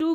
2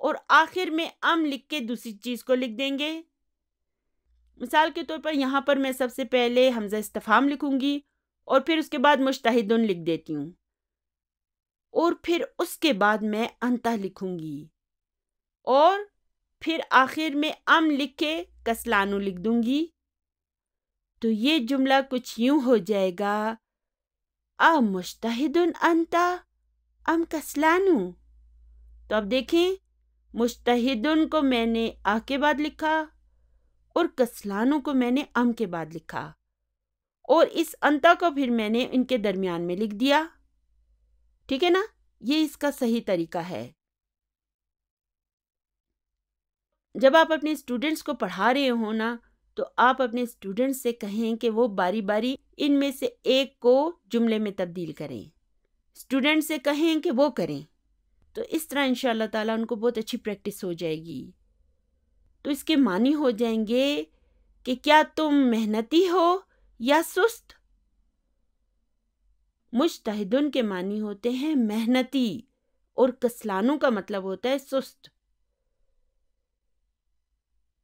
اور آخر میں ام لکھ کے دوسری چیز کو لکھ دیں گے. مثال کے طور پر یہاں پر میں سب سے پہلے حمزہ استفہام لکھوں گی اور پھر اس کے بعد مجتہدن لکھ دیتی ہوں اور پھر اس کے بعد میں انتا لکھوں گی اور پھر آخر میں ام لکھ کے کسلانو لکھ دوں گی. تو یہ جملہ کچھ یوں ہو جائے گا مجتہدن انتا ام کسلانو. تو اب دیکھیں مجتہدن کو میں نے آ کے بعد لکھا اور کسلانو کو میں نے ام کے بعد لکھا اور اس انتا کو پھر میں نے ان کے درمیان میں لکھ دیا. ٹھیک ہے نا؟ یہ اس کا صحیح طریقہ ہے. جب آپ اپنے اسٹوڈنٹس کو پڑھا رہے ہو نا تو آپ اپنے اسٹوڈنٹس سے کہیں کہ وہ باری باری ان میں سے ایک کو جملے میں تبدیل کریں. اسٹوڈنٹ سے کہیں کہ وہ کریں. تو اس طرح انشاءاللہ تعالیٰ ان کو بہت اچھی پریکٹس ہو جائے گی. تو اس کے معنی ہو جائیں گے کہ کیا تم محنتی ہو یا سست. مجتہدن کے معنی ہوتے ہیں محنتی اور کسلانو کا مطلب ہوتا ہے سست.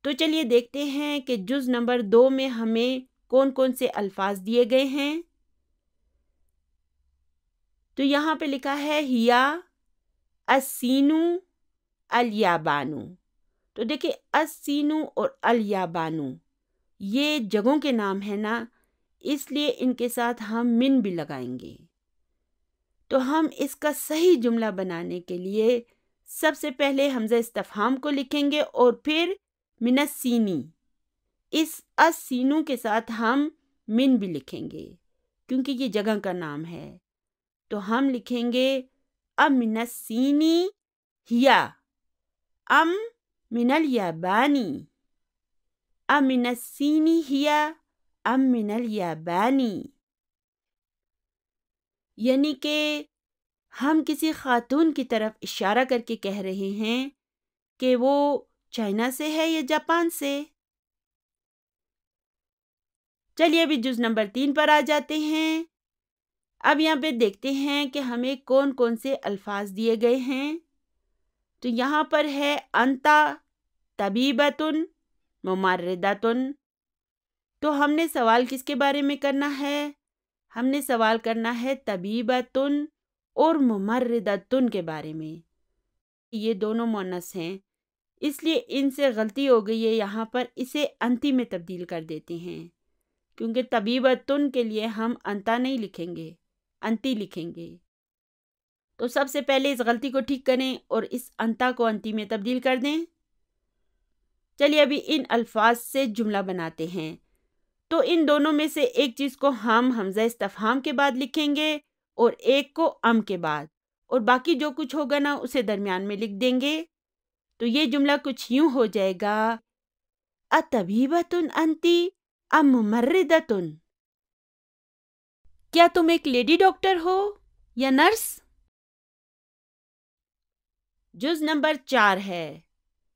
تو چلیے دیکھتے ہیں کہ جز نمبر 2 میں ہمیں کون کون سے الفاظ دیے گئے ہیں. تو یہاں پہ لکھا ہے ہیا السینو الیابانو. تو دیکھیں السینو اور الیابانو یہ جگہوں کے نام ہیں نا، اس لیے ان کے ساتھ ہم من بھی لگائیں گے. تو ہم اس کا صحیح جملہ بنانے کے لیے سب سے پہلے حمزہ استفہام کو لکھیں گے اور پھر من السینی. اس السینو کے ساتھ ہم من بھی لکھیں گے کیونکہ یہ جگہ کا نام ہے. تو ہم لکھیں گے ام من السینی ہیا ام من الیابانی. ام من السینی ہیا ام من الیابانی. یعنی کہ ہم کسی خاتون کی طرف اشارہ کر کے کہہ رہے ہیں کہ وہ چائنا سے ہے یا جاپان سے. چلیے ابھی جز نمبر 3 پر آ جاتے ہیں. اب یہاں پہ دیکھتے ہیں کہ ہمیں کون کون سے الفاظ دیے گئے ہیں. تو یہاں پر ہے انتا طبیبتن ممرضتن. تو ہم نے سوال کس کے بارے میں کرنا ہے؟ ہم نے سوال کرنا ہے طبیبتن اور ممرضتن کے بارے میں. یہ دونوں مؤنث ہیں اس لیے ان سے غلطی ہو گئی ہے. یہاں پر اسے انتی میں تبدیل کر دیتے ہیں کیونکہ طبیبتن کے لیے ہم انتا نہیں لکھیں گے، انتی لکھیں گے. تو سب سے پہلے اس غلطی کو ٹھیک کریں اور اس انتا کو انتی میں تبدیل کر دیں. چلیے ابھی ان الفاظ سے جملہ بناتے ہیں. تو ان دونوں میں سے ایک چیز کو ہم حمزہ استفہام کے بعد لکھیں گے اور ایک کو ام کے بعد، اور باقی جو کچھ ہوگا نا اسے درمیان میں لکھ دیں گے. تو یہ جملہ کچھ یوں ہو جائے گا اطبیبتن انتی ام ممرضتن. کیا تم ایک لیڈی ڈاکٹر ہو یا نرس؟ جز نمبر 4 ہے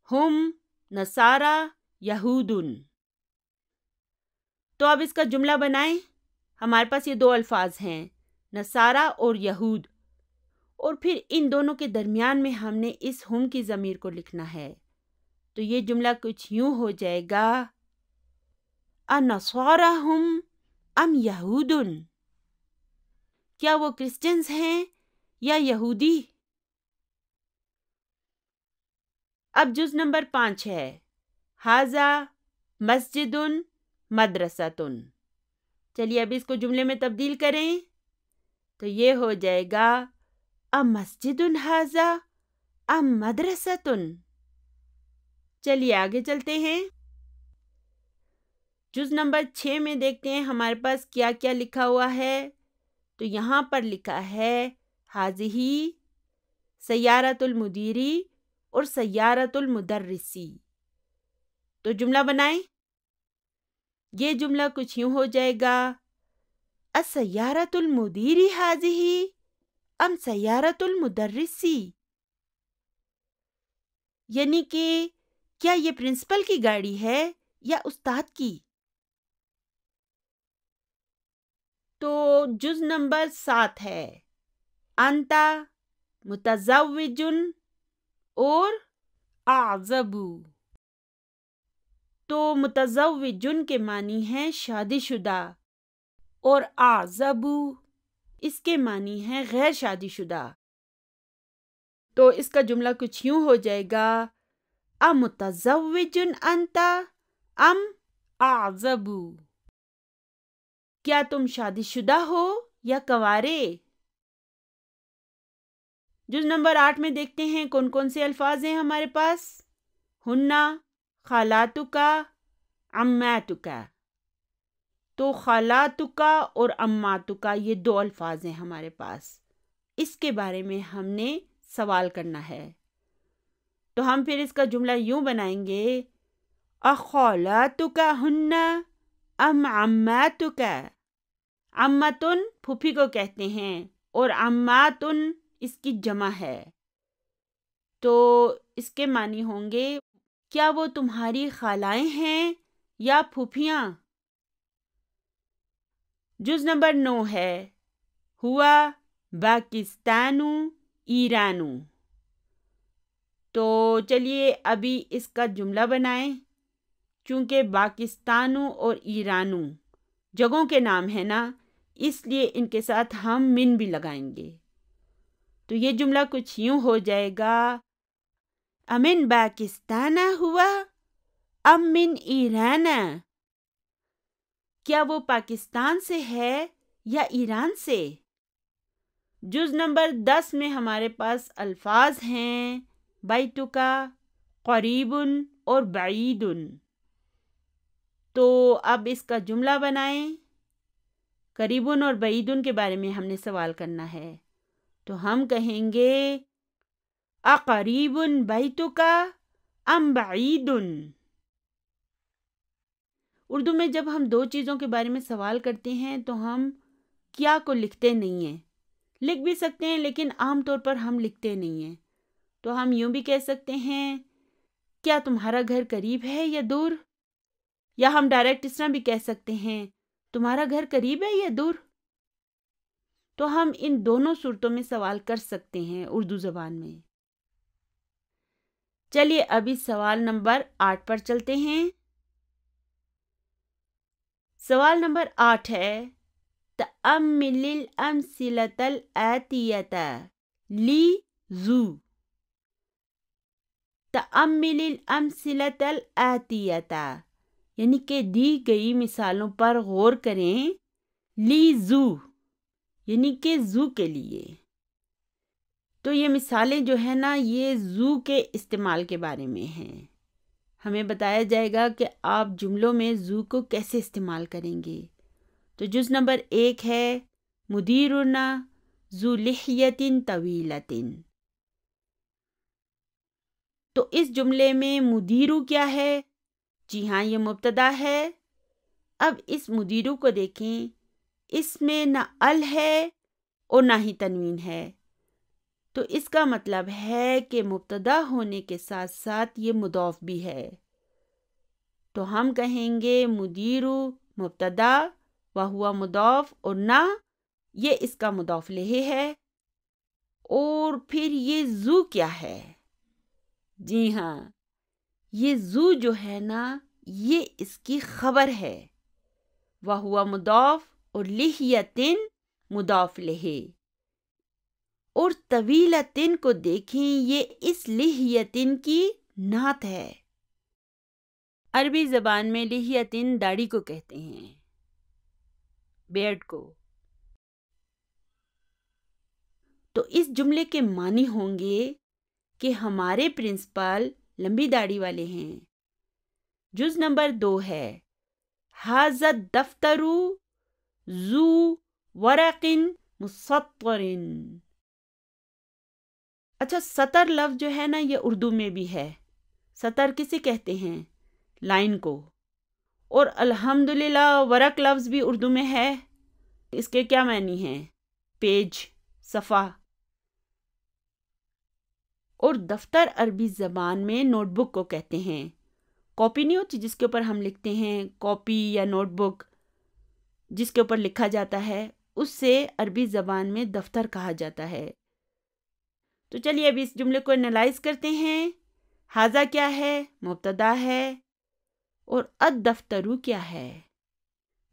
ہم نصارا یہودن. تو اب اس کا جملہ بنائیں. ہمارے پاس یہ 2 الفاظ ہیں نصارا اور یہود، اور پھر ان دونوں کے درمیان میں ہم نے اس ہم کی ضمیر کو لکھنا ہے. تو یہ جملہ کچھ یوں ہو جائے گا النصارا ہم ام یہودن. کیا وہ کرسچنز ہیں یا یہودی؟ اب جز نمبر 5 ہے ھذا مسجدن مدرستن. چلیے اب اس کو جملے میں تبدیل کریں. تو یہ ہو جائے گا ام مسجدن ھذا ام مدرستن. چلیے آگے چلتے ہیں. جز نمبر 6 میں دیکھتے ہیں ہمارے پاس کیا کیا لکھا ہوا ہے. تو یہاں پر لکھا ہے ھذہ سیارۃ المدیری اور سیارۃ المدرسی. تو جملہ بنائیں. یہ جملہ کچھ یوں ہو جائے گا السیارۃ المدیری ھذہ ام سیارۃ المدرسی. یعنی کہ کیا یہ پرنسپل کی گاڑی ہے یا استاد کی؟ تو جز نمبر 7 ہے انتا متزوجن اور اعزبو. تو متزوجن کے معنی ہیں شادی شدہ اور اعزبو اس کے معنی ہیں غیر شادی شدہ. تو اس کا جملہ کچھ یوں ہو جائے گا امتزوج انت ام اعزبو. کیا تم شادی شدہ ہو یا کنوارے؟ جز نمبر 8 میں دیکھتے ہیں کون کون سے الفاظ ہیں ہمارے پاس. ہننا، خالاتکا، عماتکا. تو خالاتکا اور عماتکا یہ 2 الفاظ ہیں ہمارے پاس. اس کے بارے میں ہم نے سوال کرنا ہے. تو ہم پھر اس کا جملہ یوں بنائیں گے اخالاتکا ہننا ام عماتکا. عمتن پھوپھی کو کہتے ہیں اور عماتن اس کی جمع ہے. تو اس کے معنی ہوں گے کیا وہ تمہاری خالائیں ہیں یا پھوپھیاں؟ جز نمبر 9 ہے ہوا پاکستانو ایرانو. تو چلیے ابھی اس کا جملہ بنائیں. چونکہ پاکستانو اور ایرانو جگہوں کے نام ہیں نا، اس لیے ان کے ساتھ ہم من بھی لگائیں گے. تو یہ جملہ کچھ یوں ہو جائے گا امن پاکستان ہوا ام من ایران. کیا وہ پاکستان سے ہے یا ایران سے؟ جز نمبر 10 میں ہمارے پاس الفاظ ہیں بیتکا، قریب اور بعید. تو اب اس کا جملہ بنائیں. قریب اور بعید کے بارے میں ہم نے سوال کرنا ہے. تو ہم کہیں گے اقریب بیتکا ام بعید. اردو میں جب ہم 2 چیزوں کے بارے میں سوال کرتے ہیں تو ہم کیا کو لکھتے نہیں ہیں. لکھ بھی سکتے ہیں لیکن عام طور پر ہم لکھتے نہیں ہیں. تو ہم یوں بھی کہہ سکتے ہیں کیا تمہارا گھر قریب ہے یا دور؟ یا ہم ڈائریکٹ اس طرح بھی کہہ سکتے ہیں تمہارا گھر قریب ہے یا دور؟ تو ہم ان دونوں صورتوں میں سوال کر سکتے ہیں اردو زبان میں. چلیے ابھی سوال نمبر 8 پر چلتے ہیں. سوال نمبر 8 ہے تأمل الامثلة الآتية لی زو. تأمل الامثلة الآتية یعنی کہ دی گئی مثالوں پر غور کریں. لی زو یعنی کہ زو کے لیے. تو یہ مثالیں جو ہیں نا یہ زو کے استعمال کے بارے میں ہیں. ہمیں بتایا جائے گا کہ آپ جملوں میں زو کو کیسے استعمال کریں گے. تو جز نمبر 1 ہے مدیرنا ذو لحیۃ طویلۃ. تو اس جملے میں مدیرو کیا ہے؟ جی ہاں یہ مبتدا ہے. اب اس مدیرو کو دیکھیں، اس میں نہ ال ہے اور نہ ہی تنوین ہے. تو اس کا مطلب ہے کہ مبتدا ہونے کے ساتھ ساتھ یہ مضاف بھی ہے. تو ہم کہیں گے مدیرو مبتدا و ہوا مضاف اور نہ یہ اس کا مضاف الیہ ہے. اور پھر یہ زو کیا ہے؟ جی ہاں یہ زو جو ہے نا یہ اس کی خبر ہے. و ہوا مضاف اور لحیتن مضاف الیہ. اور طویلتن کو دیکھیں یہ اس لحیتن کی نعت ہے. عربی زبان میں لحیتن داڑھی کو کہتے ہیں، بیئرڈ کو. تو اس جملے کے معنی ہوں گے کہ ہمارے پرنسپل لمبی داڑھی والے ہیں. جز نمبر 2 ہے ھذا الدفتر ذو ورق مسطر. اچھا سطر لفظ جو ہے نا یہ اردو میں بھی ہے. سطر کسے کہتے ہیں؟ لائن کو. اور الحمدللہ ورق لفظ بھی اردو میں ہے. اس کے کیا معنی ہیں؟ پیج، صفحہ. اور دفتر عربی زبان میں نوٹ بک کو کہتے ہیں. کاپی نہیں ہوتی جس کے اوپر ہم لکھتے ہیں، کاپی یا نوٹ بک جس کے اوپر لکھا جاتا ہے، اس سے عربی زبان میں دفتر کہا جاتا ہے. تو چلیے ابھی اس جملے کو انالائز کرتے ہیں. حاذا کیا ہے؟ مبتدا ہے، اور الدفترو کیا ہے؟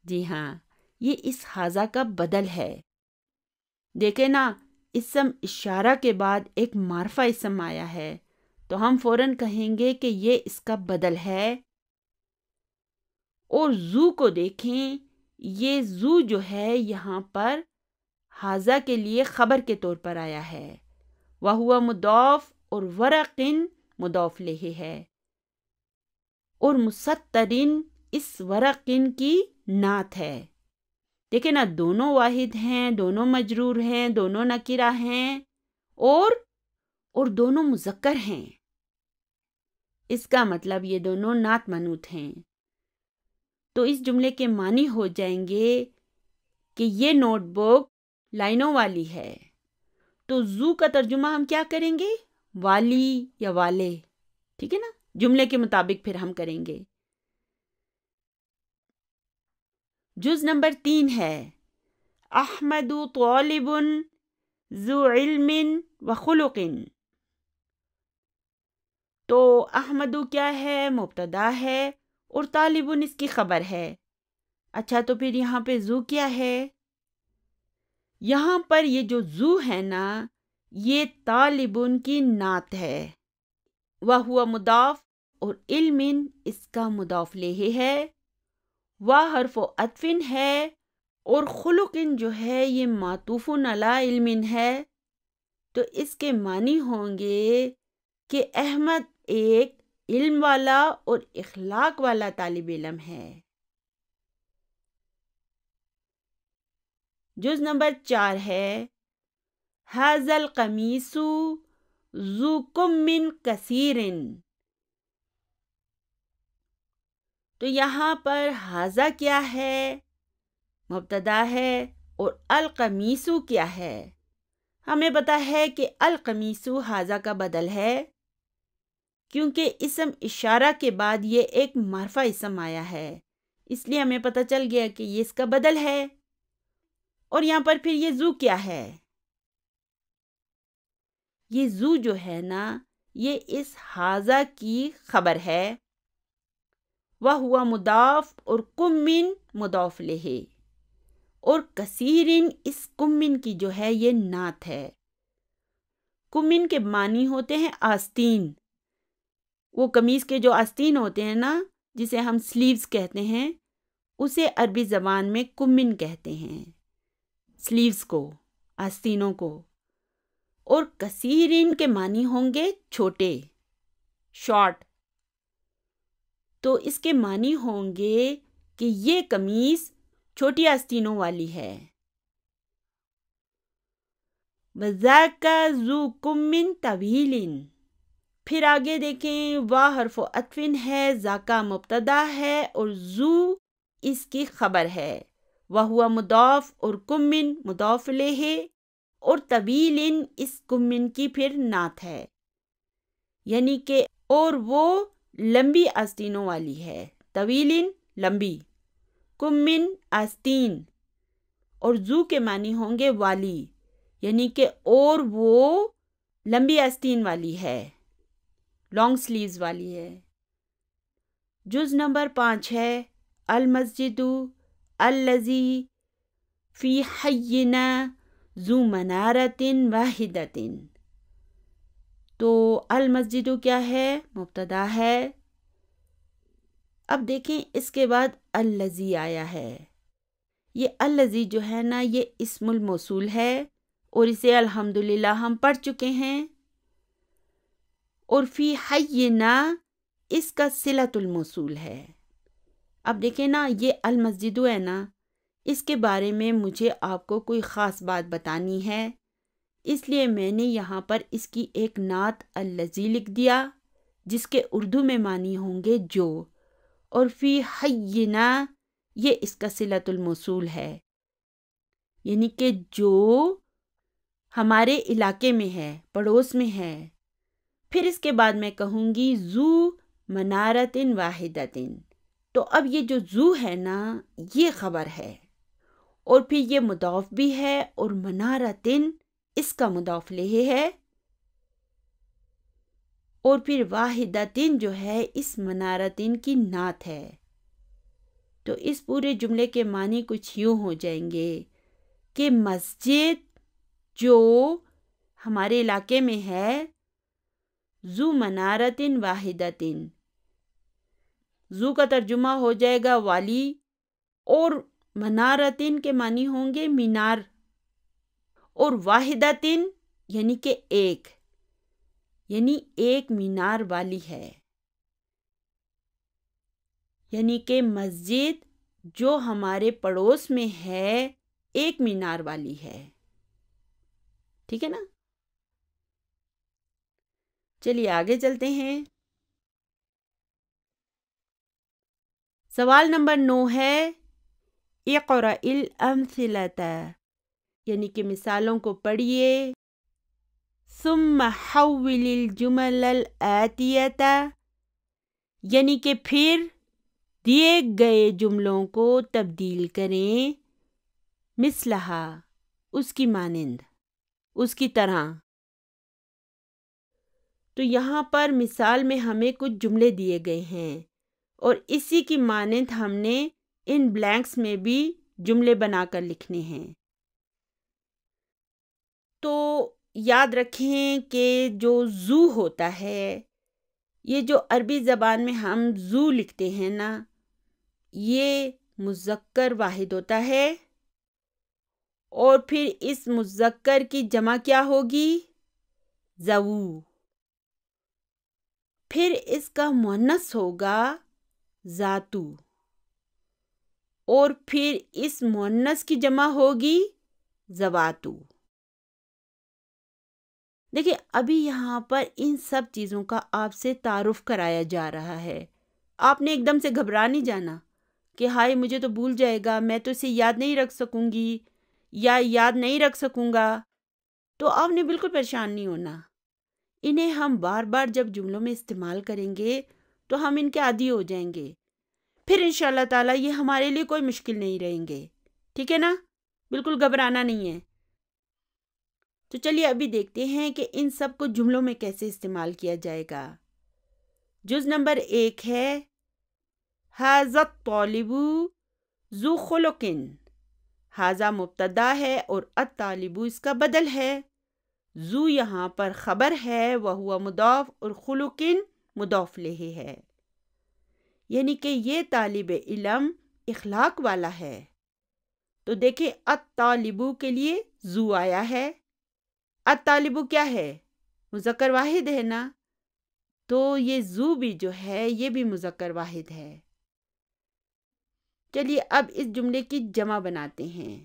جی ہاں، یہ اس حاذا کا بدل ہے۔ دیکھیں نا، اسم اشارہ کے بعد ایک معرفہ اسم آیا ہے تو ہم فوراً کہیں گے کہ یہ اس کا بدل ہے۔ اور زو کو دیکھیں، یہ زو جو ہے یہاں پر حاذا کے لیے خبر کے طور پر آیا ہے۔ وَهُوَ مضاف اور ورقن مضاف الیہ ہے، اور مستترن اس ورقن کی نعت ہے۔ دیکھیں نا، دونوں واحد ہیں، دونوں مجرور ہیں، دونوں نکرہ ہیں، اور دونوں مذکر ہیں۔ اس کا مطلب یہ دونوں نعت منوط ہیں۔ تو اس جملے کے معنی ہو جائیں گے کہ یہ نوٹ بک لائنوں والی ہے۔ تو زو کا ترجمہ ہم کیا کریں گے؟ والی یا والے، ٹھیک ہے نا؟ جملے کے مطابق پھر ہم کریں گے۔ جز نمبر 3 ہے احمد طالب ذو علم و خلق۔ تو احمد کیا ہے؟ مبتدا ہے، اور طالب اس کی خبر ہے۔ اچھا، تو پھر یہاں پہ ذو کیا ہے؟ یہاں پر یہ جو ذو ہے نا، یہ طالب کی نعت ہے۔ وَهُوَ مضاف اور علم اس کا مضاف الیہ ہے۔ حرف عطف ہے، اور خلق جو ہے یہ معطوف علی علم ہے۔ تو اس کے معنی ہوں گے کہ احمد ایک علم والا اور اخلاق والا طالب علم ہے۔ جز نمبر 4 ہے ھذا القمیص ذو کم کثیر۔ تو یہاں پر ھذا کیا ہے؟ مبتدا ہے، اور القمیص کیا ہے؟ ہمیں پتا ہے کہ القمیص ھذا کا بدل ہے، کیونکہ اسم اشارہ کے بعد یہ ایک معرفہ اسم آیا ہے، اس لیے ہمیں پتہ چل گیا کہ یہ اس کا بدل ہے۔ اور یہاں پر پھر یہ ذو کیا ہے؟ یہ ذو جو ہے نا، یہ اس ھذا کی خبر ہے۔ وَهُوَ مضاف اور کمن مضاف الیہ، اور کثیرن اس کمن کی جو ہے یہ نعت ہے۔ کمن کے معنی ہوتے ہیں آستین، وہ قمیص کے جو آستین ہوتے ہیں نا، جسے ہم سلیوز کہتے ہیں، اسے عربی زبان میں کمن کہتے ہیں، سلیوز کو، آستینوں کو۔ اور کثیرن کے معنی ہوں گے چھوٹے، شارٹ۔ تو اس کے معنی ہوں گے کہ یہ قمیص چھوٹی آستینوں والی ہے۔ وَذَاكَ ذُو كُمٍّ طَوِيلٍ۔ پھر آگے دیکھیں، وا حرف عطف ہے، ذاکا مبتدا ہے، اور ذو اس کی خبر ہے۔ وَهُوَ مضاف اور کمن مضاف الیہ، اور طویل اس کمن کی پھر نعت ہے، یعنی کہ اور وہ لمبی آستینوں والی ہے۔ طویل لمبی، کمن آستین، اور ذو کے معنی ہوں گے والی، یعنی کہ اور وہ لمبی آستین والی ہے، لانگ سلیوز والی ہے۔ جز نمبر 5 ہے المسجد الذی فی حینا ذو منارۃ واحدۃ۔ تو المسجد کیا ہے؟ مبتدا ہے۔ اب دیکھیں اس کے بعد الذی آیا ہے۔ یہ الذی جو ہے نا، یہ اسم الموصول ہے، اور اسے الحمدللہ ہم پڑھ چکے ہیں۔ اور فی حینا اس کا صلۃ الموصول ہے۔ اب دیکھیں نا، یہ المسجد ہے نا، اس کے بارے میں مجھے آپ کو کوئی خاص بات بتانی ہے، اس لیے میں نے یہاں پر اس کی ایک نعت الذی لکھ دیا، جس کے اردو میں معنی ہوں گے جو، اور فی حینا یہ اس کا صلۃ الموصول ہے، یعنی کہ جو ہمارے علاقے میں ہے، پڑوس میں ہے۔ پھر اس کے بعد میں کہوں گی ذو منارۃ واحدۃ۔ تو اب یہ جو ذو ہے نا، یہ خبر ہے، اور پھر یہ مضاف بھی ہے، اور منارۃ اس کا مضاف الیہ ہے۔ اور پھر واحدتن جو ہے اس منارتن کی نعت ہے. تو اس پورے جملے کے معنی کچھ یوں ہو جائیں گے کہ مسجد جو ہمارے علاقے میں ہے، ذو منارتن واحدتن، ذو کا ترجمہ ہو جائے گا والی، اور منارتن کے معنی ہوں گے مینار، اور واحدتن یعنی کہ ایک، یعنی ایک مینار والی ہے. یعنی کہ مسجد جو ہمارے پڑوس میں ہے ایک مینار والی ہے. ٹھیک ہے نا؟ چلیے آگے چلتے ہیں. سوال نمبر 9 ہے اقرأ الامثلۃ، یعنی کہ مثالوں کو پڑھیے. ثم حول الجمل الآتیۃ، یعنی کہ پھر دیے گئے جملوں کو تبدیل کریں، مثلہا اس کی مانند، اس کی طرح. تو یہاں پر مثال میں ہمیں کچھ جملے دیے گئے ہیں اور اسی کی مانند ہم نے ان بلینکس میں بھی جملے بنا کر لکھنے ہیں. تو یاد رکھیں کہ جو زو ہوتا ہے، یہ جو عربی زبان میں ہم زو لکھتے ہیں نا، یہ مذکر واحد ہوتا ہے، اور پھر اس مذکر کی جمع کیا ہوگی؟ زو. پھر اس کا مؤنث ہوگا ذاتو، اور پھر اس مؤنث کی جمع ہوگی زواتو. دیکھیں ابھی یہاں پر ان سب چیزوں کا آپ سے تعارف کرایا جا رہا ہے. آپ نے ایک دم سے گھبرا نہیں جانا کہ ہائے مجھے تو بھول جائے گا، میں تو اسے یاد نہیں رکھ سکوں گی یا یاد نہیں رکھ سکوں گا. تو آپ نے بالکل پریشان نہیں ہونا. انہیں ہم بار بار جب جملوں میں استعمال کریں گے تو ہم ان کے عادی ہو جائیں گے. پھر انشاءاللہ تعالیٰ یہ ہمارے لیے کوئی مشکل نہیں رہیں گے. ٹھیک ہے نا؟ بالکل گھبرانا نہیں ہے. تو چلیے ابھی دیکھتے ہیں کہ ان سب کو جملوں میں کیسے استعمال کیا جائے گا. جز نمبر 1 ہے ھذا الطالب ذو خلق. ھذا مبتدا ہے اور الطالب اس کا بدل ہے. ذو یہاں پر خبر ہے، وہو مضاف، اور خلق مضاف الیہ ہے. یعنی کہ یہ طالب علم اخلاق والا ہے. تو دیکھیں الطالب کے لیے ذو آیا ہے. الطالب کیا ہے؟ مذکر واحد ہے نا، تو یہ ذو بھی جو ہے یہ بھی مذکر واحد ہے. چلیے اب اس جملے کی جمع بناتے ہیں.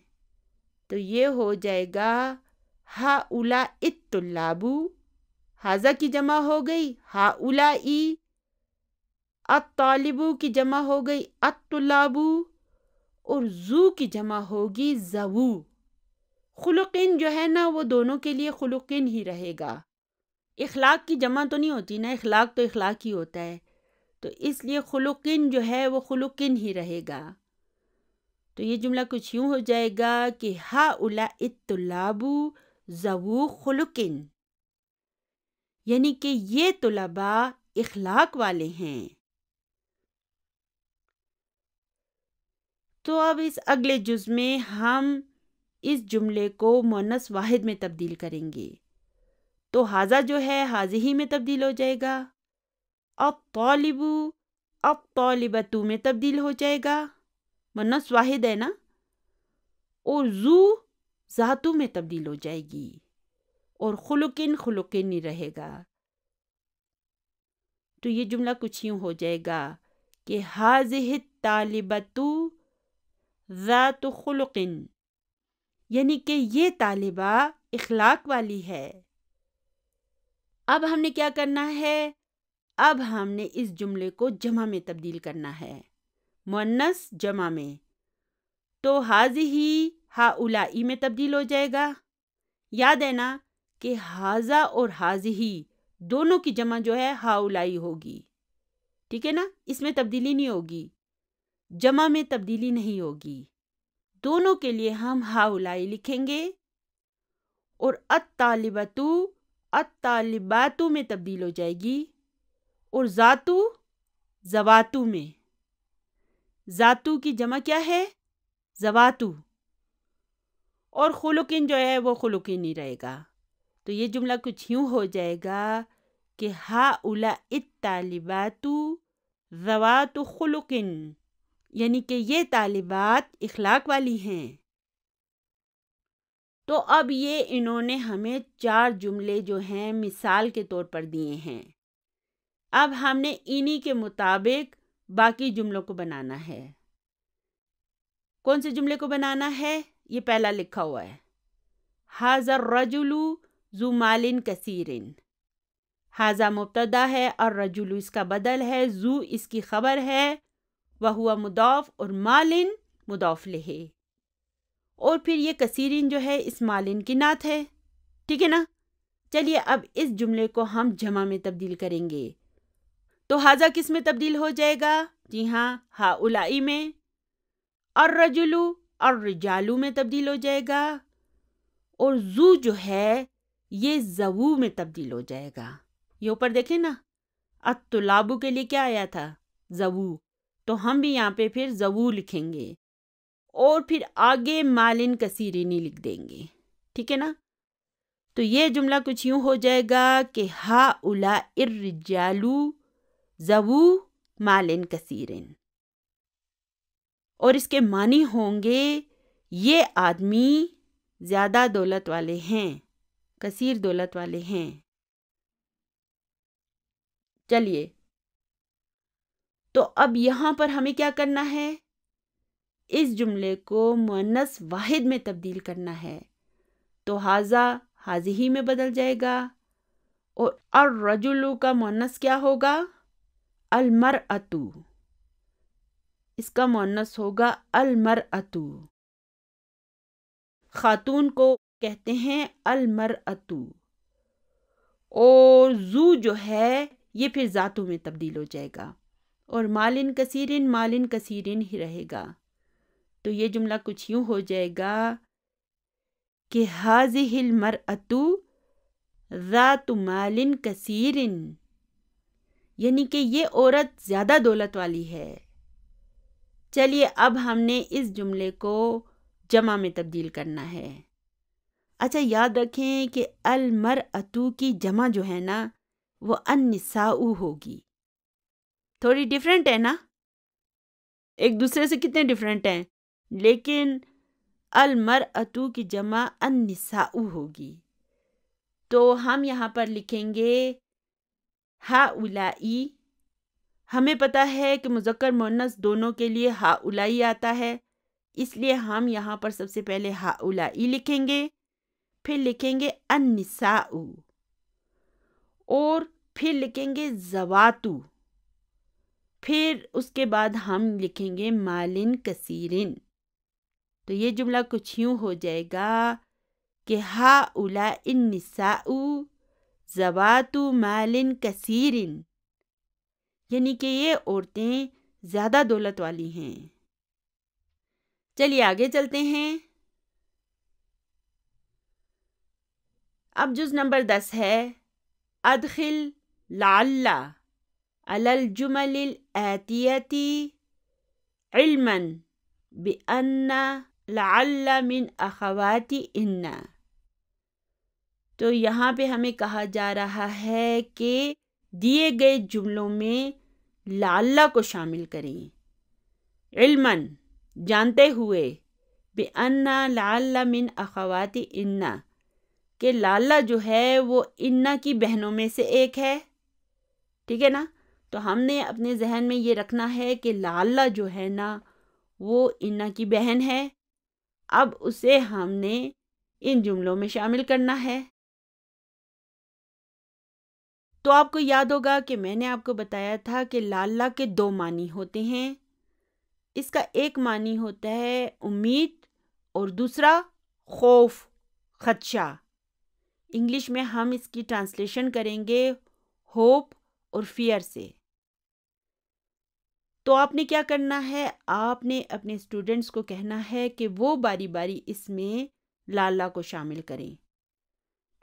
تو یہ ہو جائے گا ہؤلاء الطلاب. ھذا کی جمع ہو گئی ہؤلاء، الطالب کی جمع ہو گئی الطلاب، اور ذو کی جمع ہوگی ذو. خلقین جو ہے نا وہ دونوں کے لیے خلقین ہی رہے گا. اخلاق کی جمع تو نہیں ہوتی نا، اخلاق تو اخلاق ہی ہوتا ہے، تو اس لیے خلقین جو ہے وہ خلقین ہی رہے گا. تو یہ جملہ کچھ یوں ہو جائے گا کہ ہؤلاء الطلاب ذو خلقین، یعنی کہ یہ طلباء اخلاق والے ہیں. تو اب اس اگلے جز میں ہم اس جملے کو مؤنث واحد میں تبدیل کریں گے. تو ھذا جو ہے ھذہ میں تبدیل ہو جائے گا. الطالب الطالبۃ میں تبدیل ہو جائے گا، مؤنث واحد ہے نا. اور ذو ذاتو میں تبدیل ہو جائے گی، اور خلقین خلقین نہیں رہے گا. تو یہ جملہ کچھ یوں ہو جائے گا کہ ھذہ الطالبۃ ذات خلق، یعنی کہ یہ طالبہ اخلاق والی ہے. اب ہم نے کیا کرنا ہے؟ اب ہم نے اس جملے کو جمع میں تبدیل کرنا ہے، مؤنث جمع میں. تو ھذہ ہؤلاء میں تبدیل ہو جائے گا. یاد ہے نا کہ ھذا اور ھذہ دونوں کی جمع جو ہے ہؤلاء ہوگی. ٹھیک ہے نا؟ اس میں تبدیلی نہیں ہوگی، جمع میں تبدیلی نہیں ہوگی. دونوں کے لیے ہم ہؤلاء لکھیں گے، اور الطالبۃ الطالباتو میں تبدیل ہو جائے گی اور ذاتو زواتو میں. ذاتو کی جمع کیا ہے؟ زواتو. اور خلقن جو ہے وہ خلقن ہی رہے گا. تو یہ جملہ کچھ یوں ہو جائے گا کہ ہؤلاء الطالبات ذوات خلقن، یعنی کہ یہ طالبات اخلاق والی ہیں. تو اب یہ انہوں نے ہمیں 4 جملے جو ہیں مثال کے طور پر دیے ہیں. اب ہم نے انہی کے مطابق باقی جملوں کو بنانا ہے. کون سے جملے کو بنانا ہے؟ یہ پہلا لکھا ہوا ہے، ھذا الرجل ذو مال کثیر. ھذا مبتدا ہے اور رجل اس کا بدل ہے، ذو اس کی خبر ہے، وہو مضاف اور مالن مضاف لہ. اور پھر یہ کثیرن جو ہے اس مالن کی نعت ہے. ٹھیک ہے نا؟ چلیے اب اس جملے کو ہم جمع میں تبدیل کریں گے. تو ھذا کس میں تبدیل ہو جائے گا؟ جی ہاں، ہؤلاء میں. الرجل الرجال میں تبدیل ہو جائے گا. اور ذو جو ہے یہ ذو میں تبدیل ہو جائے گا. یہ اوپر دیکھیں نا، الطلاب کے لیے کیا آیا تھا؟ ذو. تو ہم بھی یہاں پہ پھر ذو لکھیں گے اور پھر آگے مالن کثیرنی لکھ دیں گے. ٹھیک ہے نا؟ تو یہ جملہ کچھ یوں ہو جائے گا کہ ہؤلاء الرجال ذو مالن کثیرن. اور اس کے معنی ہوں گے یہ آدمی زیادہ دولت والے ہیں، کثیر دولت والے ہیں. چلیے تو اب یہاں پر ہمیں کیا کرنا ہے؟ اس جملے کو مؤنث واحد میں تبدیل کرنا ہے. تو ھذا ھذہ میں بدل جائے گا اور الرجل کا مؤنث کیا ہوگا؟ المرأۃ. اس کا مؤنث ہوگا المرأۃ. خاتون کو کہتے ہیں المرأۃ. اور ذو جو ہے یہ پھر ذاتو میں تبدیل ہو جائے گا اور مالن کثیرن ہی رہے گا. تو یہ جملہ کچھ یوں ہو جائے گا کہ ھذہ المرأۃ ذات مال کثیر، یعنی کہ یہ عورت زیادہ دولت والی ہے. چلیے اب ہم نے اس جملے کو جمع میں تبدیل کرنا ہے. اچھا یاد رکھیں کہ المرأۃ کی جمع جو ہے نا وہ النساء ہوگی. تھوڑی ڈیفرنٹ ہے نا، ایک دوسرے سے کتنے ڈیفرنٹ ہیں، لیکن المرأۃ کی جمع النساء ہوگی. تو ہم یہاں پر لکھیں گے ہؤلاء. ہمیں پتہ ہے کہ مذکر مؤنث دونوں کے لیے ہؤلاء آتا ہے، اس لیے ہم یہاں پر سب سے پہلے ہؤلاء لکھیں گے، پھر لکھیں گے النساء اور پھر لکھیں گے ذواتو، پھر اس کے بعد ہم لکھیں گے مالن کثیرن. تو یہ جملہ کچھ یوں ہو جائے گا کہ ہؤلاء النساء ذوات مال کثیر، یعنی کہ یہ عورتیں زیادہ دولت والی ہیں. چلیے آگے چلتے ہیں. اب جز نمبر 10 ہے ادخل لعل علی الجمل الآتیۃ علما بأن لعل من اخوات ان. تو یہاں پہ ہمیں کہا جا رہا ہے کہ دیے گئے جملوں میں لعل کو شامل کریں، علما جانتے ہوئے، بأن لعل من اخوات ان کہ لعل جو ہے وہ ان کی بہنوں میں سے ایک ہے. ٹھیک ہے نا؟ تو ہم نے اپنے ذہن میں یہ رکھنا ہے کہ لعل جو ہے نا وہ ان کی بہن ہے. اب اسے ہم نے ان جملوں میں شامل کرنا ہے. تو آپ کو یاد ہوگا کہ میں نے آپ کو بتایا تھا کہ لعل کے 2 معنی ہوتے ہیں. اس کا ایک معنی ہوتا ہے امید اور دوسرا خوف، خدشہ. انگلش میں ہم اس کی ٹرانسلیشن کریں گے ہوپ اور فیئر سے. تو آپ نے کیا کرنا ہے، آپ نے اپنے اسٹوڈنٹس کو کہنا ہے کہ وہ باری باری اس میں لعل کو شامل کریں.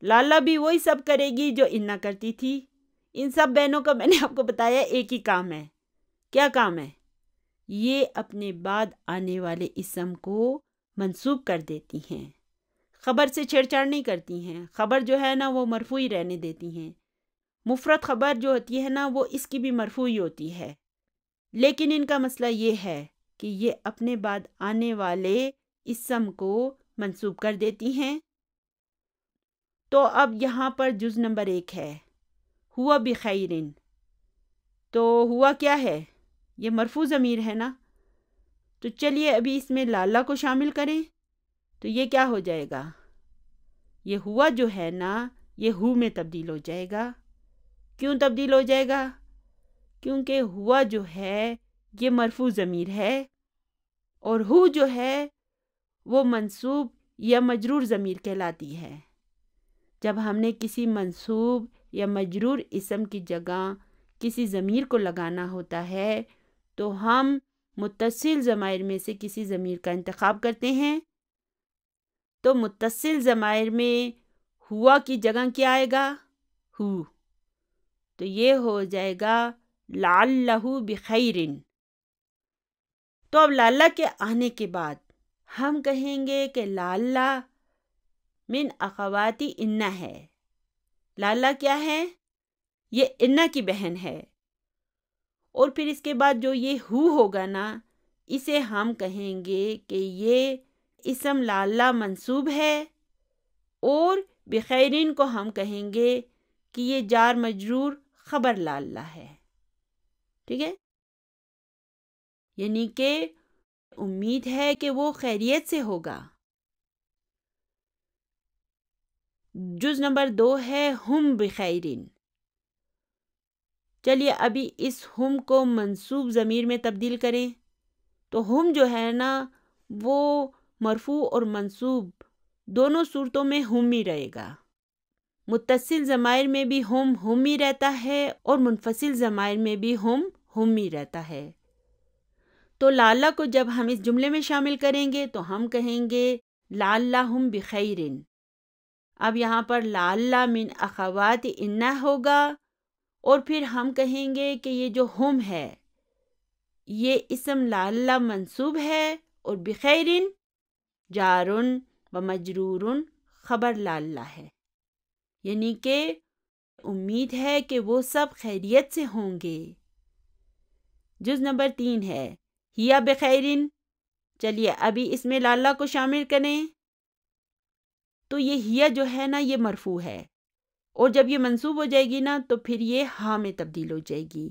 لالا بھی وہی سب کرے گی جو انا کرتی تھی۔ ان سب بہنوں کا میں نے آپ کو بتایا ایک ہی کام ہے۔ کیا کام ہے؟ یہ اپنے بعد آنے والے اسم کو منسوب کر دیتی ہیں، خبر سے چھیڑ چھاڑ نہیں کرتی ہیں۔ خبر جو ہے نا وہ مرفوع ہی رہنے دیتی ہیں۔ مفرد خبر جو ہوتی ہے نا وہ اس کی بھی مرفوع ہی ہوتی ہے، لیکن ان کا مسئلہ یہ ہے کہ یہ اپنے بعد آنے والے اسم کو منسوب کر دیتی ہیں۔ تو اب یہاں پر جز نمبر 1 ہے ہوا بخیرن۔ تو ہوا کیا ہے؟ یہ مرفوع ضمیر ہے نا، تو چلیے ابھی اس میں لالا کو شامل کریں تو یہ کیا ہو جائے گا؟ یہ ہوا جو ہے نا یہ ہو میں تبدیل ہو جائے گا۔ کیوں تبدیل ہو جائے گا؟ کیونکہ ہوا جو ہے یہ مرفوع ضمیر ہے اور ہو جو ہے وہ منصوب یا مجرور ضمیر کہلاتی ہے۔ جب ہم نے کسی منصوب یا مجرور اسم کی جگہ کسی ضمیر کو لگانا ہوتا ہے تو ہم متصل ضمائر میں سے کسی ضمیر کا انتخاب کرتے ہیں۔ تو متصل ضمائر میں ہوا کی جگہ کیا آئے گا؟ ہو۔ تو یہ ہو جائے گا لعلہ بخیرن۔ تو اب لعلہ کے آنے کے بعد ہم کہیں گے کہ لعلہ من اخواتی انا ہے۔ لعلہ کیا ہے؟ یہ انا کی بہن ہے۔ اور پھر اس کے بعد جو یہ ہو ہوگا نا اسے ہم کہیں گے کہ یہ اسم لعلہ منصوب ہے، اور بخیرین کو ہم کہیں گے کہ یہ جار مجرور خبر لعلہ ہے۔ ٹھیک ہے؟ یعنی کہ امید ہے کہ وہ خیریت سے ہوگا۔ جز نمبر 2 ہے ہم بخیرین۔ چلیے ابھی اس ہم کو منصوب ضمیر میں تبدیل کریں تو ہم جو ہے نا وہ مرفوع اور منصوب دونوں صورتوں میں ہم ہی رہے گا۔ متصل ضمائر میں بھی ہم ہی رہتا ہے اور منفصل ضمائر میں بھی ہم ہی رہتا ہے۔ تو لعلہ کو جب ہم اس جملے میں شامل کریں گے تو ہم کہیں گے لعلہم بخیرن۔ اب یہاں پر لعلہ من اخوات انا ہوگا، اور پھر ہم کہیں گے کہ یہ جو ہم ہے یہ اسم لعلہ منصوب ہے اور بخیرن جارن و مجرورن خبر لعلہ ہے، یعنی کہ امید ہے کہ وہ سب خیریت سے ہوں گے۔ جز نمبر 3 ہے ہیا بخیرن۔ چلیے ابھی اس میں لعلہ کو شامل کریں تو یہ ہیا جو ہے نا یہ مرفوع ہے، اور جب یہ منصوب ہو جائے گی نا تو پھر یہ ہاں میں تبدیل ہو جائے گی،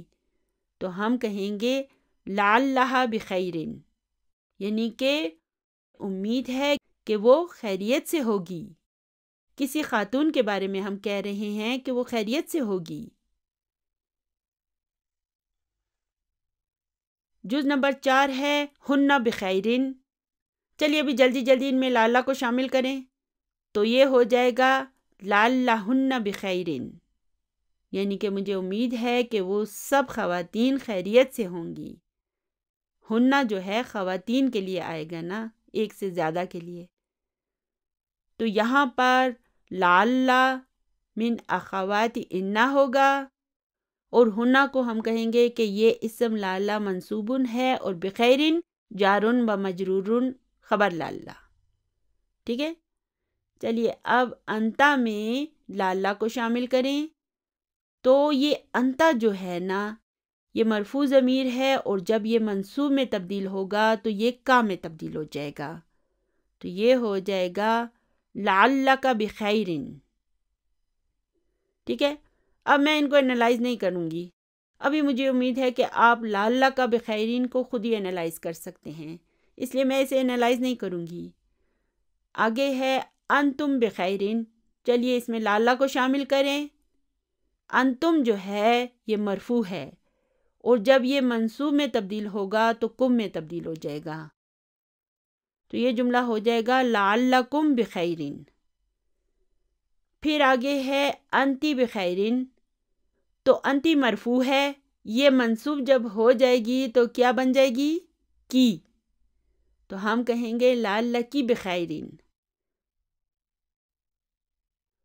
تو ہم کہیں گے لعلہا بخیرن، یعنی کہ امید ہے کہ وہ خیریت سے ہوگی۔ کسی خاتون کے بارے میں ہم کہہ رہے ہیں کہ وہ خیریت سے ہوگی۔ جز نمبر 4 ہے ہن بخیرن۔ چلیے ابھی جلدی جلدی ان میں لعلہ کو شامل کریں تو یہ ہو جائے گا لعلہن بخیرن، یعنی کہ مجھے امید ہے کہ وہ سب خواتین خیریت سے ہوں گی۔ ہنہ جو ہے خواتین کے لیے آئے گا نا، ایک سے زیادہ کے لیے، تو یہاں پر لعلہ من اخوات انا ہوگا، اور ہنہ کو ہم کہیں گے کہ یہ اسم لعلہ منصوبن ہے اور بخیرن جارن و مجرورن خبر لعلہ۔ ٹھیک ہے؟ چلیے اب انتا میں لعلہ کو شامل کریں تو یہ انتا جو ہے نا یہ مرفوع ضمیر ہے، اور جب یہ منصوب میں تبدیل ہوگا تو یہ کا میں تبدیل ہو جائے گا، تو یہ ہو جائے گا لعلک بخیرن۔ ٹھیک ہے؟ اب میں ان کو انالائز نہیں کروں گی، ابھی مجھے امید ہے کہ آپ لعلک بخیرن کو خود ہی انالائز کر سکتے ہیں، اس لیے میں اسے انالائز نہیں کروں گی۔ آگے ہے انتم بخیرن۔ چلیے اس میں لعلہ کو شامل کریں۔ انتم جو ہے یہ مرفوع ہے، اور جب یہ منصوب میں تبدیل ہوگا تو کم میں تبدیل ہو جائے گا، تو یہ جملہ ہو جائے گا لعلکم بخیرن۔ پھر آگے ہے انتی بخیرن۔ تو انتی مرفوع ہے، یہ منصوب جب ہو جائے گی تو کیا بن جائے گی؟ کی، تو ہم کہیں گے لعلکی بخیرن۔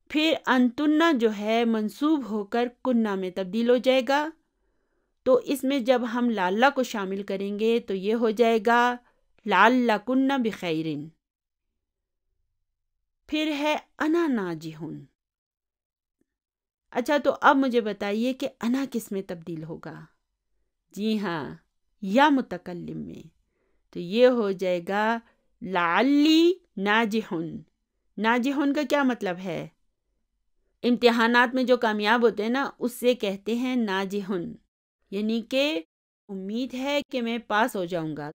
پھر انتنا جو ہے منصوب ہو کر کنہ میں تبدیل ہو جائے گا. تو اس میں جب ہم لعلہ کو شامل کریں گے تو یہ ہو جائے گا لعلکن بخیرن. پھر ہے انا ناجحون. اچھا تو اب مجھے بتائیے کہ انا کس میں تبدیل ہوگا؟ جی ہاں، یا متکلم میں. تو یہ ہو جائے گا لعلی ناجحون. ناجحون کا کیا مطلب ہے؟ امتحانات میں جو کامیاب ہوتے ہیں نا، اس سے کہتے ہیں ناجحون، یعنی کہ امید ہے کہ میں پاس ہو جاؤں گا.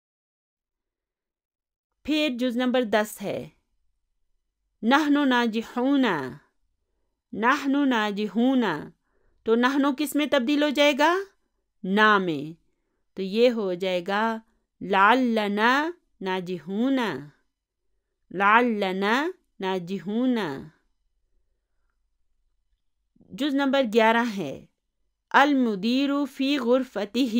پھر جز نمبر 10 ہے نحن ناجحون. نحن ناجحون، تو نحن کس میں تبدیل ہو جائے گا؟ نا میں. تو یہ ہو جائے گا لعلنا ناجحون. لعلنا ناجحون. جز نمبر 11 ہے المدیر فی غرفتہ.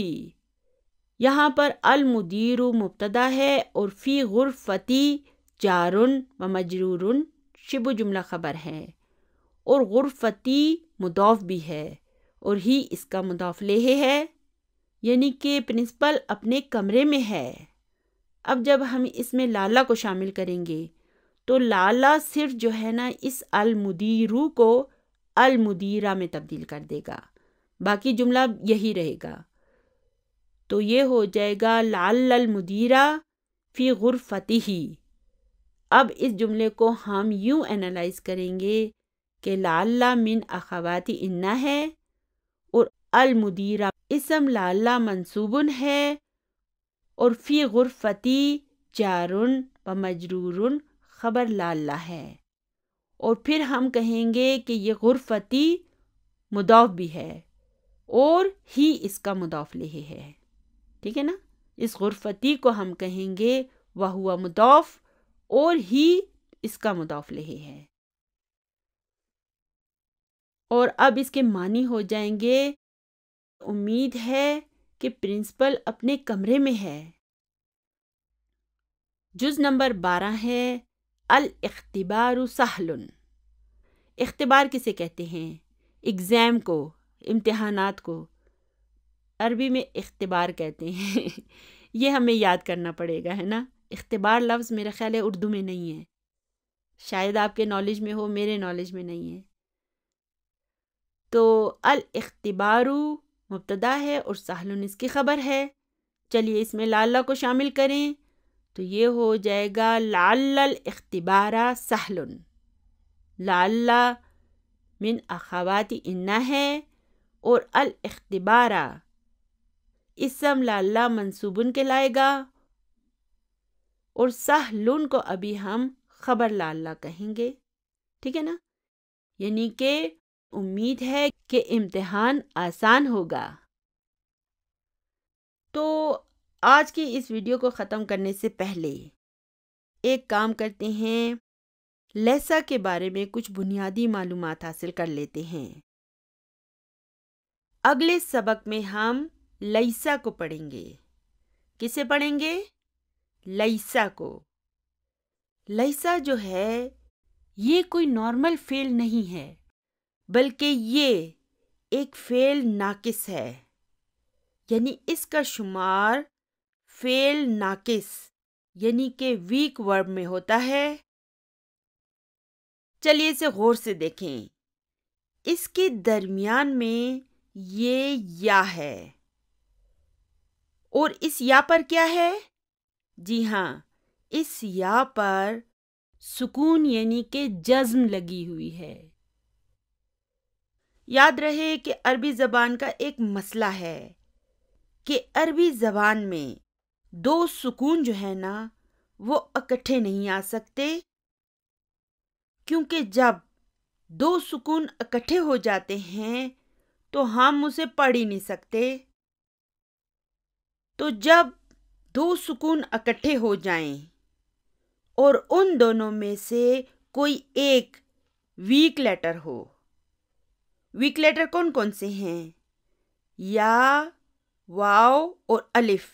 یہاں پر المدیر مبتدا ہے اور فی غرفتی جار و مجرور شبہ جملہ خبر ہے، اور غرفتی مضاف بھی ہے اور ہی اس کا مضاف الیہ ہے، یعنی کہ پرنسپل اپنے کمرے میں ہے. اب جب ہم اس میں لالہ کو شامل کریں گے تو لالہ صرف جو ہے نا اس المدیرو کو المدیرہ میں تبدیل کر دے گا، باقی جملہ یہی رہے گا. تو یہ ہو جائے گا لعل المدیرہ فی غرفتہ. اب اس جملے کو ہم یوں انالائز کریں گے کہ لعل من اخوات ان ہے اور المدیرہ اسم لعل منصوب ہے اور فی غرفتی جار و مجرور خبر لعل ہے، اور پھر ہم کہیں گے کہ یہ غرفتی مضاف بھی ہے اور ہی اس کا مضاف الیہ ہے. ٹھیک ہے نا؟ اس غرفتی کو ہم کہیں گے وہو مضاف اور ہی اس کا مضاف الیہ ہے. اور اب اس کے معنی ہو جائیں گے امید ہے کہ پرنسپل اپنے کمرے میں ہے. جز نمبر 12 ہے الاختبار سہل. اختبار کسے کہتے ہیں؟ ایگزام کو، امتحانات کو عربی میں اختبار کہتے ہیں. یہ ہمیں یاد کرنا پڑے گا، ہے نا؟ اختبار لفظ میرا خیال ہے اردو میں نہیں ہے، شاید آپ کے نالج میں ہو، میرے نالج میں نہیں ہے. تو الاختبار مبتدا ہے اور سہل اس کی خبر ہے. چلیے اس میں لعل کو شامل کریں تو یہ ہو جائے گا لعل الاختبار سہل. لعل من اخوات ان ہے اور الاختبار اسم لعل منصوبن کے لائے گا اور سہل کو ابھی ہم خبر لعل کہیں گے. ٹھیک ہے نا؟ یعنی کہ امید ہے کہ امتحان آسان ہوگا. تو آج کی اس ویڈیو کو ختم کرنے سے پہلے ایک کام کرتے ہیں، لیسا کے بارے میں کچھ بنیادی معلومات حاصل کر لیتے ہیں. اگلے سبق میں ہم لیسا کو پڑھیں گے. کسے پڑھیں گے؟ لیسا کو. لیسا جو ہے یہ کوئی نارمل فعل نہیں ہے، بلکہ یہ ایک فعل ناقص ہے، یعنی اس کا شمار فعل ناقص یعنی کہ ویک ورب میں ہوتا ہے. چلیے اسے غور سے دیکھیں. اس کے درمیان میں یہ یا ہے اور اس یا پر کیا ہے؟ جی ہاں، اس یا پر سکون یعنی کہ جزم لگی ہوئی ہے. یاد رہے کہ عربی زبان کا ایک مسئلہ ہے کہ عربی زبان میں دو سکون جو ہے نا وہ اکٹھے نہیں آ سکتے، کیونکہ جب دو سکون اکٹھے ہو جاتے ہیں تو ہم اسے پڑھ ہی نہیں سکتے. تو جب دو سکون اکٹھے ہو جائیں اور ان دونوں میں سے کوئی ایک ویک لیٹر ہو، ویک لیٹر کون کون سے ہیں؟ یا، واو اور الف،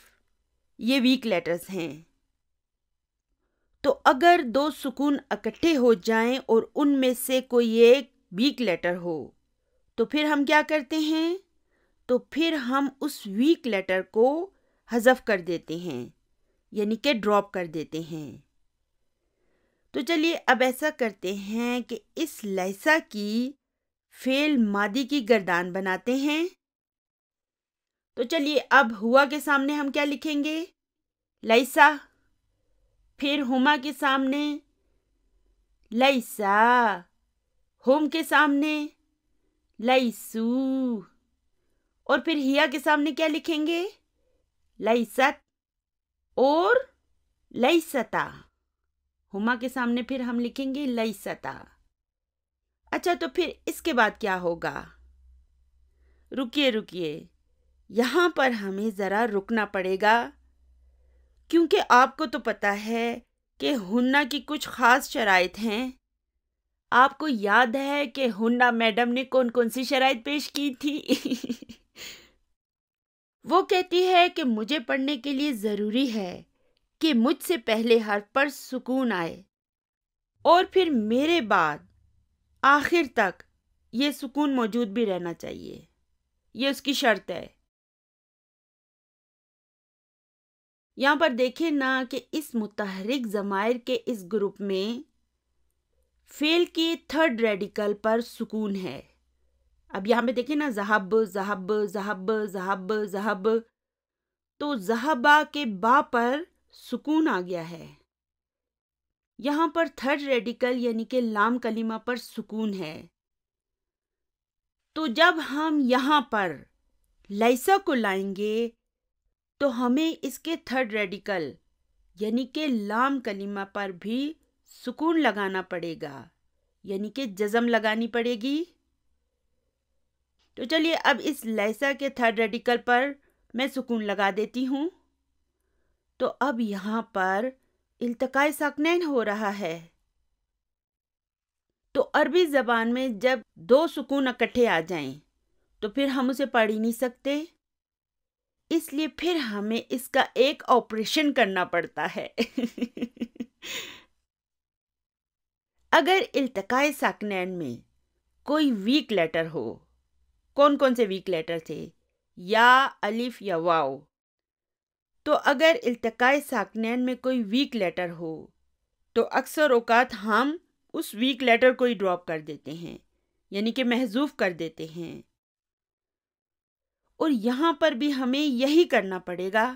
یہ ویک لیٹرز ہیں. تو اگر دو سکون اکٹھے ہو جائیں اور ان میں سے کوئی ایک ویک لیٹر ہو تو پھر ہم کیا کرتے ہیں؟ تو پھر ہم اس ویک لیٹر کو حذف کر دیتے ہیں، یعنی کہ ڈراپ کر دیتے ہیں۔ تو چلیے اب ایسا کرتے ہیں کہ اس لیسا کی فعل ماضی کی گردان بناتے ہیں۔ تو چلیے اب ہوا کے سامنے ہم کیا لکھیں گے؟ لیسا۔ پھر ہما کے سامنے لیسا، ہوم کے سامنے لیسو، اور پھر ہیا کے سامنے کیا لکھیں گے؟ لیست اور لیستا۔ ہما کے سامنے پھر ہم لکھیں گے لیستا۔ اچھا تو پھر اس کے بعد کیا ہوگا؟ رکیے، یہاں پر ہمیں ذرا رکنا پڑے گا، کیونکہ آپ کو تو پتا ہے کہ ہننا کی کچھ خاص شرائط ہیں۔ آپ کو یاد ہے کہ ہننا میڈم نے کون کون سی شرائط پیش کی تھی؟ وہ کہتی ہے کہ مجھے پڑھنے کے لیے ضروری ہے کہ مجھ سے پہلے حرف پر سکون آئے اور پھر میرے بعد آخر تک یہ سکون موجود بھی رہنا چاہیے، یہ اس کی شرط ہے۔ یہاں پر دیکھیں نا کہ اس متحرک ضمائر کے اس گروپ میں فعل کی تھرڈ ریڈیکل پر سکون ہے۔ اب یہاں پہ دیکھیں نا، ذہب ذہب ذہب ذہب ذہب، تو ذہبا کے با پر سکون آ گیا ہے۔ یہاں پر تھرڈ ریڈیکل یعنی کہ لام کلمہ پر سکون ہے۔ تو جب ہم یہاں پر لیسا کو لائیں گے تو ہمیں اس کے تھرڈ ریڈیکل یعنی کہ لام کلمہ پر بھی سکون لگانا پڑے گا، یعنی کہ جزم لگانی پڑے گی۔ تو چلیے اب اس لیسا کے تھرڈ ریڈیکل پر میں سکون لگا دیتی ہوں۔ تو اب یہاں پر التقاء ساکنین ہو رہا ہے۔ تو عربی زبان میں جب دو سکون اکٹھے آ جائیں تو پھر ہم اسے پڑھ ہی نہیں سکتے، اس لیے پھر ہمیں اس کا ایک آپریشن کرنا پڑتا ہے۔ اگر التقاء ساکنین میں کوئی ویک لیٹر ہو، کون کون سے ویک لیٹر تھے؟ یا، الف یا واو۔ تو اگر التقاء ساکنین میں کوئی ویک لیٹر ہو تو اکثر اوقات ہم اس ویک لیٹر کو ہی ڈراپ کر دیتے ہیں، یعنی کہ محذوف کر دیتے ہیں، اور یہاں پر بھی ہمیں یہی کرنا پڑے گا۔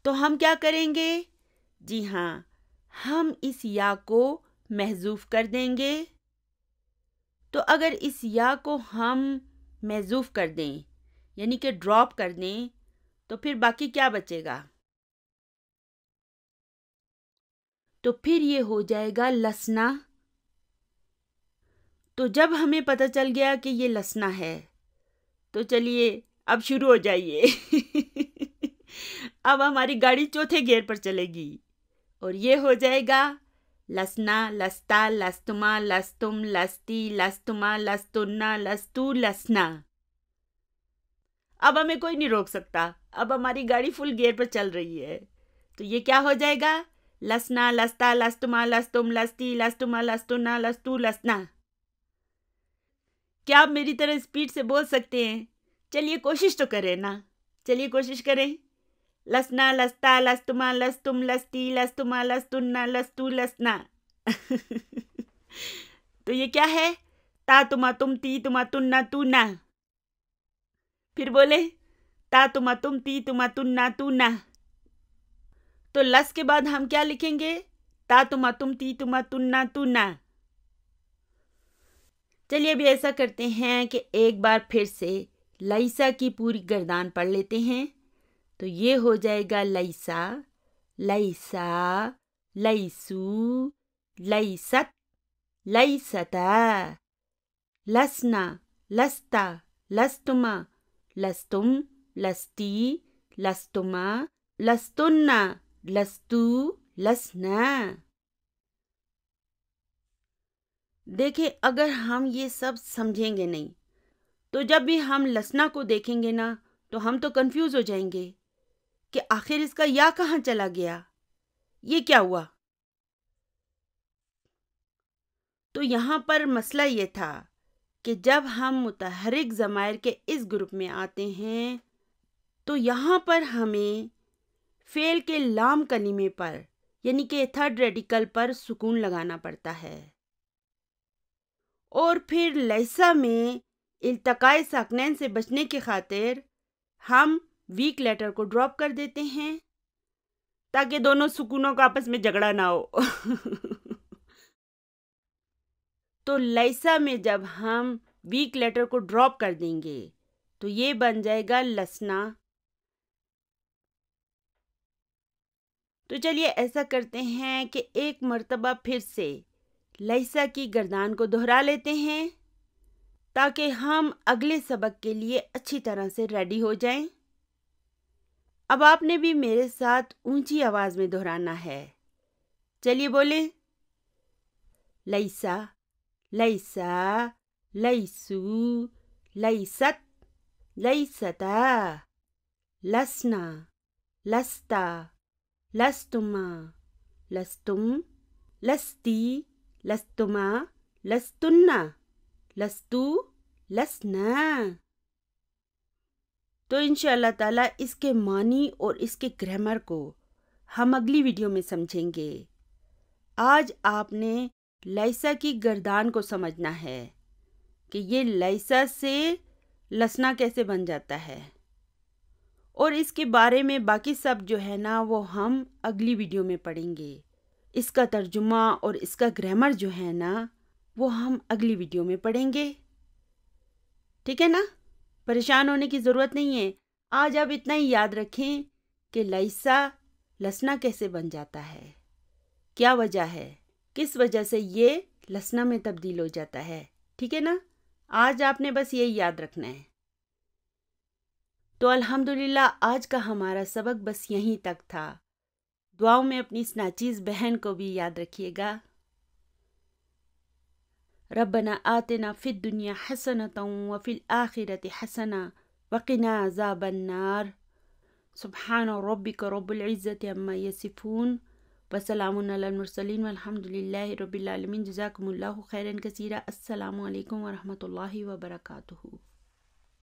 تو ہم کیا کریں گے؟ جی ہاں، ہم اس یا کو محذوف کر دیں گے۔ تو اگر اس یا کو ہم محذوف کر دیں یعنی کہ ڈراپ کر دیں تو پھر باقی کیا بچے گا؟ تو پھر یہ ہو جائے گا لسنا۔ تو جب ہمیں پتہ چل گیا کہ یہ لسنا ہے تو چلیے اب شروع ہو جائیے۔ اب ہماری گاڑی چوتھے گیئر پر چلے گی اور یہ ہو جائے گا لسنا، لستا، لستما، لستم، لستی، لستما، لستنا، لستو، لسنا۔ اب ہمیں کوئی نہیں روک سکتا، اب ہماری گاڑی فل گیئر پر چل رہی ہے۔ تو یہ کیا ہو جائے گا؟ لسنا، لستا، لستما، لستم، لستی، لستما، لستنا، لستو، لسنا۔ کیا آپ میری طرح اسپیڈ سے بول سکتے ہیں؟ چلیے کوشش تو کریں نا، چلیے کوشش کریں۔ لسنا، لستا، لستما، لستم، لستی، لستما، لستنا، لستو، لسنا۔ تو یہ کیا ہے؟ تا تما تم تی تما تننا تونا۔ پھر بولے تا تما تم تی تما تننا تونا۔ تو لس کے بعد ہم کیا لکھیں گے؟ تا تما تم تی تما تننا تونا۔ چلیے ابھی ایسا کرتے ہیں کہ ایک بار پھر سے لیسا کی پوری گردان پڑھ لیتے ہیں۔ تو یہ ہو جائے گا لیسا، لیسا، لیسو، لیست، لیستا، لسنا، لستا، لستما، لستم، لستی، لستما، لستنا، لستو، لسنا۔ دیکھیں اگر ہم یہ سب سمجھیں گے نہیں تو جب بھی ہم لسنا کو دیکھیں گے نا تو ہم تو کنفیوز ہو جائیں گے کہ آخر اس کا یا کہاں چلا گیا، یہ کیا ہوا؟ تو یہاں پر مسئلہ یہ تھا کہ جب ہم متحرک ضمائر کے اس گروپ میں آتے ہیں تو یہاں پر ہمیں فعل کے لام کلمے پر یعنی کہ تھرڈ ریڈیکل پر سکون لگانا پڑتا ہے، اور پھر لیسا میں التقاء ساکنین سے بچنے کی خاطر ہم ویک لیٹر کو ڈراپ کر دیتے ہیں تاکہ دونوں سکونوں کا آپس میں جھگڑا نہ ہو۔ تو لیسا میں جب ہم ویک لیٹر کو ڈراپ کر دیں گے تو یہ بن جائے گا لسنا۔ تو چلیے ایسا کرتے ہیں کہ ایک مرتبہ پھر سے لیسا کی گردان کو دہرا لیتے ہیں تاکہ ہم اگلے سبق کے لیے اچھی طرح سے ریڈی ہو جائیں۔ اب آپ نے بھی میرے ساتھ اونچی آواز میں دہرانا ہے، چلیے بولیں، لیسا، لیسا، لیسو، لیست، لیستا، لسنا، لستا، لستما، لستم، لستی، لستما، لستنا، لستو، لسنا۔ تو انشاءاللہ تعالیٰ اس کے معنی اور اس کے گرامر کو ہم اگلی ویڈیو میں سمجھیں گے۔ آج آپ نے لیسا کی گردان کو سمجھنا ہے کہ یہ لیسا سے لسنا کیسے بن جاتا ہے، اور اس کے بارے میں باقی سب جو ہے نا وہ ہم اگلی ویڈیو میں پڑھیں گے۔ اس کا ترجمہ اور اس کا گرامر جو ہے نا وہ ہم اگلی ویڈیو میں پڑھیں گے، ٹھیک ہے نا؟ پریشان ہونے کی ضرورت نہیں ہے۔ آج آپ اتنا ہی یاد رکھیں کہ لیسا لسنا کیسے بن جاتا ہے، کیا وجہ ہے، کس وجہ سے یہ لسنا میں تبدیل ہو جاتا ہے، ٹھیک ہے نا؟ آج آپ نے بس یہی یاد رکھنا ہے۔ تو الحمدللہ آج کا ہمارا سبق بس یہیں تک تھا۔ دعاؤں میں اپنی اس ناچیز بہن کو بھی یاد رکھیے گا۔ ربنا آتنا فی الدنیا حسنۃ وفی الآخرۃ حسنہ وقنا عذاب النار۔ سبحان ربک رب العزۃ عما یصفون وسلام علی المرسلین والحمد للہ رب العالمین۔ جزاکم اللہ خیرا کثیرا۔ السلام علیکم ورحمۃ اللہ وبرکاتہ۔